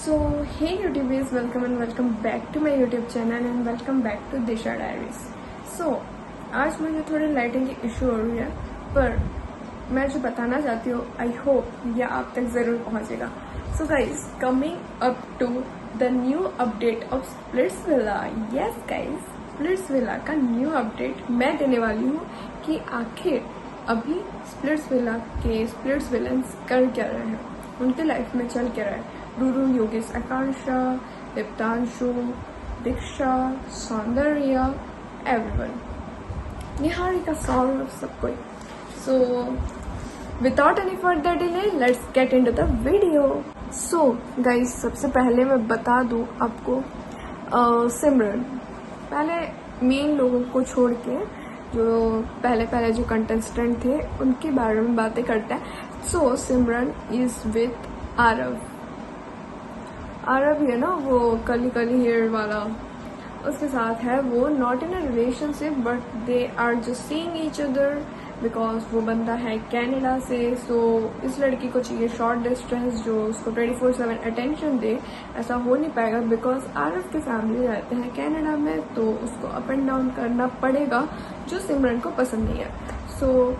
So hey YouTubers, welcome and welcome back to my YouTube channel and welcome back to Disha Diaries. So आज मुझे थोड़ी lighting की issue हो रही है, पर मैं जो बताना चाहती हूँ आई होप ये आप तक ज़रूर पहुँचेगा. So guys, coming up to the new update of Splitsvilla. Yes guys, Splitsvilla का न्यू अपडेट मैं देने वाली हूँ कि आखिर अभी Splitsvilla के Splitsvillains कर क्या रहे हैं, उनके लाइफ में चल क्या रहा है. रूरू, योगेश, आकांक्षा, दीप्तांशु, दीक्षा, सौंदर्या, एवरीवन, निहारिका, सौरभ, सब कोई. So without any further delay let's get into the video. So guys, सबसे पहले मैं बता दूं आपको, सिमरन पहले मेन लोगों को छोड़ के जो पहले जो कंटेस्टेंट थे उनके बारे में बातें करते हैं. सो सिमरन इज विथ आरव है ना, वो कर्ली हेयर वाला, उसके साथ है. वो not in a relationship but they are just seeing each other because वो बंदा है कनाडा से. सो इस लड़की को चाहिए शॉर्ट डिस्टेंस जो उसको 24/7 अटेंशन दे. ऐसा हो नहीं पाएगा बिकॉज आरव की फैमिली रहते हैं कनाडा में, तो उसको अप एंड डाउन करना पड़ेगा जो सिमरन को पसंद नहीं है. So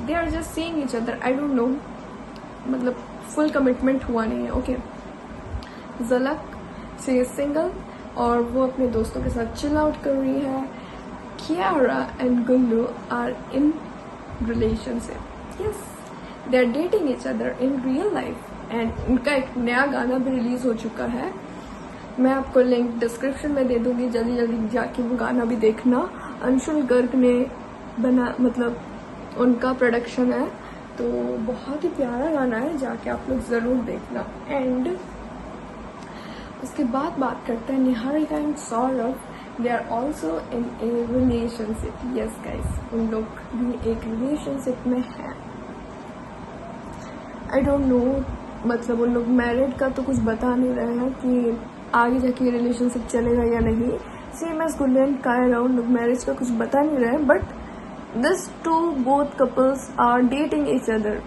they are just seeing each other. I don't know, मतलब फुल कमिटमेंट हुआ नहीं है. ओके, झलक से सिंगल और वो अपने दोस्तों के साथ चिल आउट कर रही है. Kiara and Gullu are in relationship. Yes, they are dating each other in real life and उनका एक नया गाना भी रिलीज हो चुका है. मैं आपको लिंक डिस्क्रिप्शन में दे दूंगी, जल्दी जाके वो गाना भी देखना. अंशुल गर्ग ने बना, मतलब उनका प्रोडक्शन है, तो बहुत ही प्यारा गाना है, जाके आप लोग जरूर देखना. एंड उसके बाद बात करते हैं Niharika and Saurabh. They are also in a relationship. Yes guys, उन लोग भी एक रिलेशनशिप में है. आई डोंट नो, मतलब उन लोग मैरिड का तो कुछ बता नहीं रहे हैं कि आगे जाके रिलेशनशिप चलेगा या नहीं. Same as Gullu and Kaira, उन लोग मैरिज का कुछ बता नहीं रहे हैं, but this two both couples are dating each other.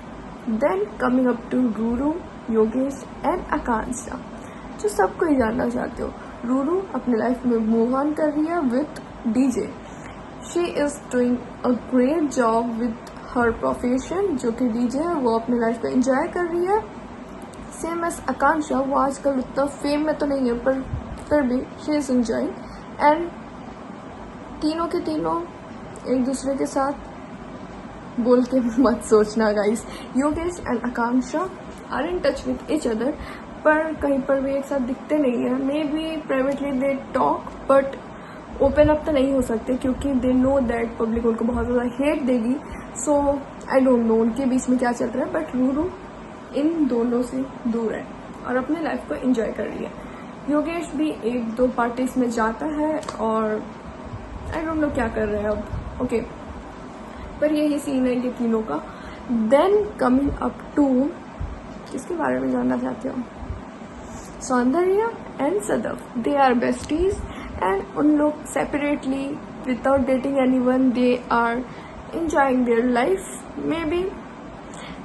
Then coming up to Ruru, Yogesh and Akanksha, जो सबको ही जानना चाहते हो. रूरू अपने लाइफ में मूव ऑन कर रही है with DJ. She is doing a great job with her profession, जो कि डीजे है. वो अपने लाइफ को एंजॉय कर रही है. सेम एज आकांक्षा, वो आजकल उतना फेम में तो नहीं है, पर फिर भी शी इज एंजॉइंग. एंड तीनों के तीनों एक दूसरे के साथ बोल के मत सोचना guys. Yogesh and Akanksha are in touch with each other, पर कहीं पर भी एक साथ दिखते नहीं है. May be privately they talk but open up तो नहीं हो सकते क्योंकि दे नो दैट पब्लिक उनको बहुत ज़्यादा हेट देगी. सो आई डोंट नो उनके बीच में क्या चल रहा है, बट रूरू इन दोनों से दूर है और अपने लाइफ को एंजॉय कर रही है. योगेश भी 1-2 पार्टीज में जाता है और आई डोंट नो क्या कर रहे हैं अब. ओके, पर यही सीन है ये तीनों का. देन कमिंग अप टू, किसके बारे में जानना चाहते हो, Soundarya and Sadaf. They are besties and उन लोग separately without dating anyone they are enjoying their life. Maybe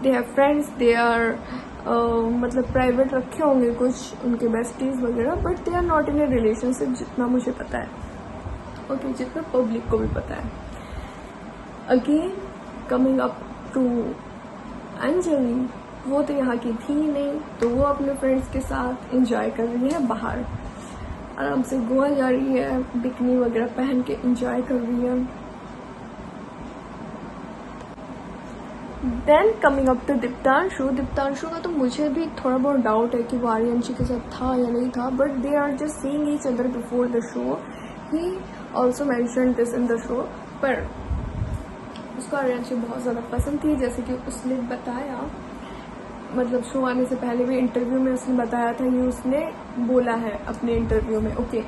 they have friends, they are मतलब प्राइवेट रखे होंगे कुछ उनके बेस्टीज वगैरह, but they are not in a relationship जितना मुझे पता है. ओके, जितना पब्लिक को भी पता है. Again coming up to Anjali, वो तो यहाँ की थी नहीं, तो वो अपने फ्रेंड्स के साथ एंजॉय कर रही है. बाहर आराम से गोवा जा रही है, बिकनी वगैरह पहन के एंजॉय कर रही है. Then coming up to Deeptanshu का तो मुझे भी थोड़ा बहुत डाउट है कि वो आर्यंशी के साथ था या नहीं था, but they are just seeing each other before the show. He also mention this in the show, पर उसको आर्यंशी बहुत ज़्यादा पसंद थी, जैसे कि उसने बताया, मतलब शो आने से पहले भी इंटरव्यू में उसने बताया था, ये उसने बोला है अपने इंटरव्यू में. ओके,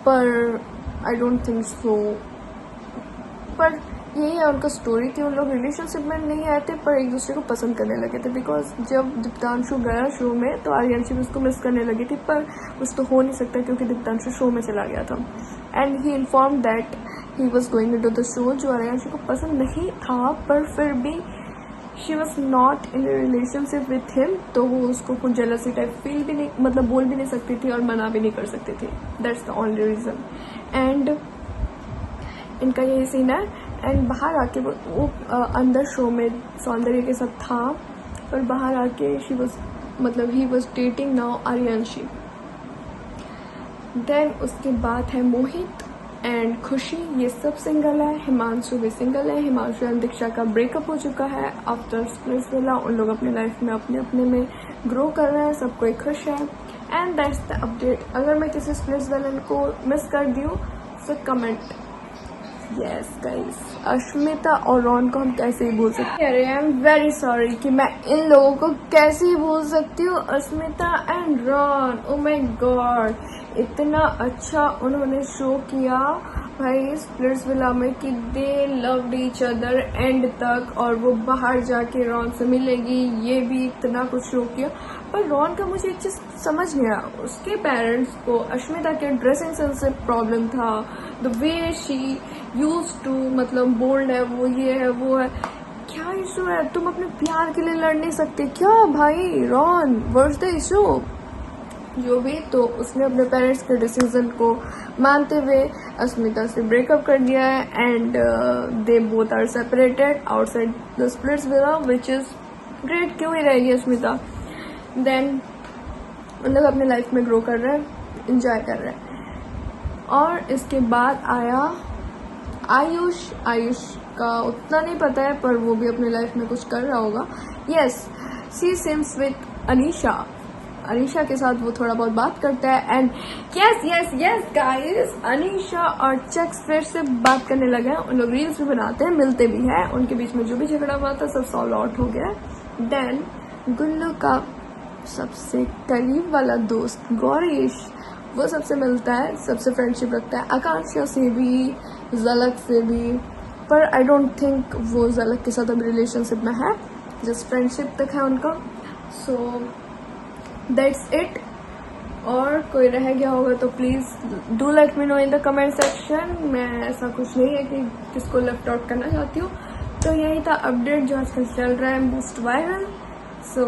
पर आई डोंट थिंक सो. पर यही है उनका स्टोरी थी. उन लोग रिलेशनशिप में नहीं आए थे पर एक दूसरे को पसंद करने लगे थे. बिकॉज जब दीप्तांशु गया शो में तो आर्यंशी भी उसको मिस करने लगी थी, पर कुछ तो हो नहीं सकता क्योंकि दीप्तांशु शो में चला गया था. And he inform that he was going to the show, जो आर्यंशी को पसंद नहीं था, पर फिर भी she was not in relationship with him, तो वो उसको कुछ जेलसी टाइप फील भी नहीं, मतलब बोल भी नहीं सकती थी और मना भी नहीं कर सकती थी. That's the only reason. And इनका यही सीन है. एंड बाहर आके वो अंदर शो में सौंदर्य के साथ था, और बाहर आके शी वॉज, मतलब he was dating now Aryanshi. Then उसके बाद है मोहित एंड खुशी, ये सब सिंगल है. हिमांशु भी सिंगल है. हिमांशु एंड दीक्षा का ब्रेकअप हो चुका है आफ्टर स्प्लिट्सविला. उन लोग अपने लाइफ में अपने अपने में ग्रो कर रहे हैं, सब कोई खुश है. And that's the update. अगर मैं किसी स्प्लिट्सविलन को मिस कर दी हूँ तो कमेंट. यस गाइस, अश्मिता और रॉन को हम कैसे ही भूल सकते हैं. आई एम वेरी सॉरी कि मैं इन लोगों को कैसे ही भूल सकती हूँ. Ashmita and Ron, oh my God, इतना अच्छा उन्होंने शो किया भाई स्प्लिट्सविला में कि they loved each other and तक, और वो बाहर जाके रॉन से मिलेगी, ये भी इतना कुछ शो किया. पर रॉन का मुझे एक चीज समझ नहीं आया. उसके पेरेंट्स को अश्मिता के ड्रेसिंग सेंस से प्रॉब्लम था. The way she use to, मतलब बोल्ड है वो, ये है वो है. क्या इशू है? तुम अपने प्यार के लिए लड़ नहीं सकते क्या भाई? Ron, what's the issue? जो भी, तो उसने अपने पेरेंट्स के डिसीजन को मानते हुए अस्मिता से ब्रेकअप कर दिया है. And they both are separated outside the Splitsvilla, which is great. क्यों ही रहेगी अस्मिता. देन उन लोग अपने लाइफ में ग्रो कर रहे हैं, इंजॉय कर रहे हैं. और इसके बाद आया आयुष. आयुष का उतना नहीं पता है, पर वो भी अपने लाइफ में कुछ कर रहा होगा. Yes, she seems with Anisha. Anisha के साथ वो थोड़ा बहुत बात करता है. And yes yes yes guys, Anisha और चक्स फिर से बात करने लगे हैं. उन लोग रील्स भी बनाते हैं, मिलते भी हैं. उनके बीच में जो भी झगड़ा हुआ था सब सॉल्व आउट हो गया. देन गुल्लू का सबसे करीब वाला दोस्त गौरीश, वो सबसे मिलता है, सबसे फ्रेंडशिप रखता है. आकांक्षा से भी, झलक से भी, पर आई डोंट थिंक वो झलक के साथ अब रिलेशनशिप में है. जस्ट फ्रेंडशिप तक है उनका. So that's it. और कोई रह गया होगा तो please do let me know in the comment section. मैं ऐसा कुछ नहीं है कि किसको लेफ्ट आउट करना चाहती हूँ. तो यही था अपडेट जो आजकल चल रहा है most viral. So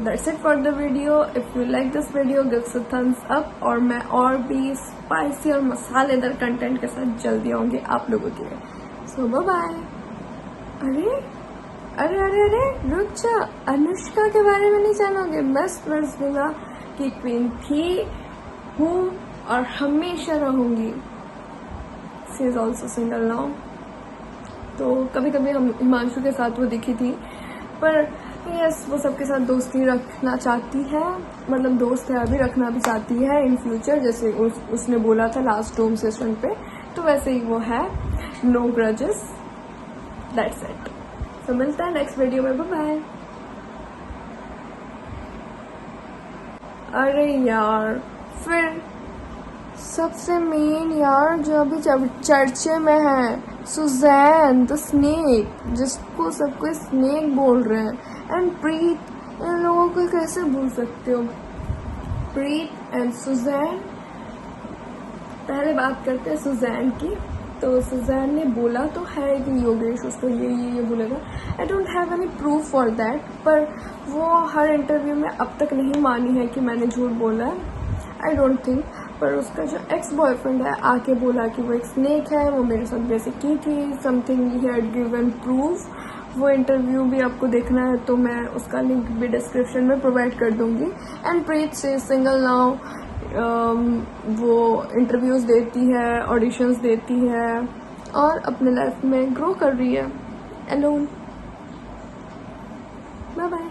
that's it for the video. If you like this video give a thumbs up. और मैं और भी स्पाइसी और मसालेदार कंटेंट के साथ जल्दी आऊँगी आप लोगों के लिए. सो बाय बाय. अरे अरे अरे अरे रुक जा, अनुष्का के बारे में नहीं जानोगे? मैं स्प्लिट्सविला की क्वीन थी, हूँ और हमेशा रहूंगी. She is also single now. तो कभी कभी हम हिमांशु के साथ वो दिखी थी, पर यस, वो सबके साथ दोस्ती रखना चाहती है. मतलब दोस्त है अभी, रखना भी चाहती है इन फ्यूचर, जैसे उसने बोला था लास्ट होम सेशन पे. तो वैसे ही वो है. No grudges. That's it. तो मिलता है नेक्स्ट वीडियो में. Bye bye. अरे यार, फिर सबसे मेन यार जो अभी चर्चे में है, सुजैन द स्नेक, जिसको सब कोई स्नेक बोल रहे हैं. एंड प्रीत, इन लोगों को कैसे भूल सकते हो? प्रीत एंड सुजैन. पहले बात करते हैं सुजैन की. तो सुजैन ने बोला तो है कि योगेश उसको ये बोलेगा. I don't have any proof for that, पर वो हर इंटरव्यू में अब तक नहीं मानी है कि मैंने झूठ बोला है. I don't think. पर उसका जो एक्स बॉयफ्रेंड है आके बोला कि वो एक स्नेक है, वो मेरे साथ वैसे की थी, something he had given proof. वो इंटरव्यू भी आपको देखना है तो मैं उसका लिंक भी डिस्क्रिप्शन में प्रोवाइड कर दूंगी. एंड प्रीत से सिंगल नाउ. वो इंटरव्यूज देती है, ऑडिशंस देती है और अपने लाइफ में ग्रो कर रही है अलोन. Bye bye.